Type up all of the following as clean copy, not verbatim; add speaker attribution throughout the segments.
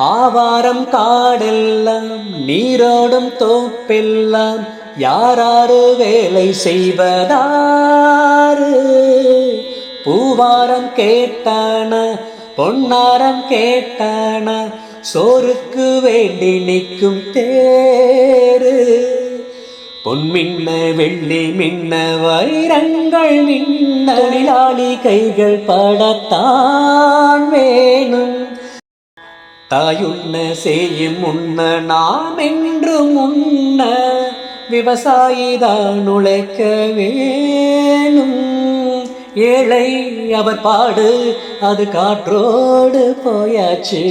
Speaker 1: ஆவாரம் காடெல்லாம் நீரோடும் தோப்பெல்லாம் யாராரு வேலை செய்வதாரு? பூவாரம் கேட்டான பொன்னாரம் கேட்டான சோருக்கு வேண்டி நிற்கும் தேரு. பொன்மின்ன வெள்ளி மின்ன வைரங்கள் மின்ன தொழிலாளி கைகள் படத்தான் வேணும். தாயுண்ண செய்யும் முன்ன நாம் என்றும் உண்ண விவசாயிதான் உழைக்க வேணும். ஏழை அவர் பாடு அது காற்றோடு போயாச்சு.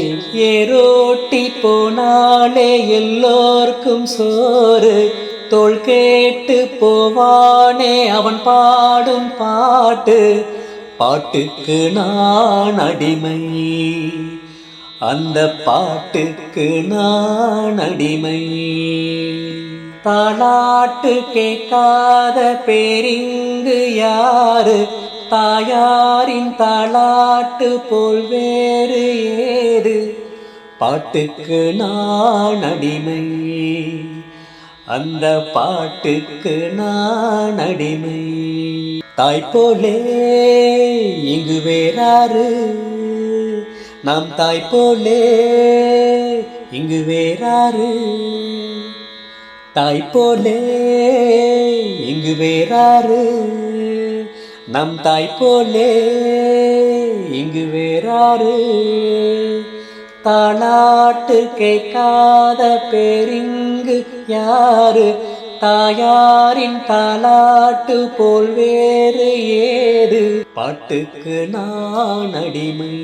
Speaker 1: ஏரோட்டி போனாலே எல்லோர்க்கும் சோறு. தோள் கேட்டு போவானே அவன் பாடும் பாட்டு. பாட்டுக்கு நான் அடிமை, அந்த பாட்டுக்கு நான் அடிமை. தாலாட்டு கேட்காத பேரிங்கு யாரு? தாயாரின் தாலாட்டு போல் வேறு ஏது? பாட்டுக்கு நான் அடிமை, அந்த பாட்டுக்கு நான் அடிமை. தாய் போலே இங்கு வேறாரு? நாம் தாய் போலே இங்கு வேறாரு? தாய் போலே இங்கு வேறாரு? நம் தாய் போலே இங்கு வேறாரு? தாலாட்டு கேட்காத பேரிங்கு யாரு? தாயாரின் தாலாட்டு போல் வேறு ஏது? பாட்டுக்கு நான் அடிமை.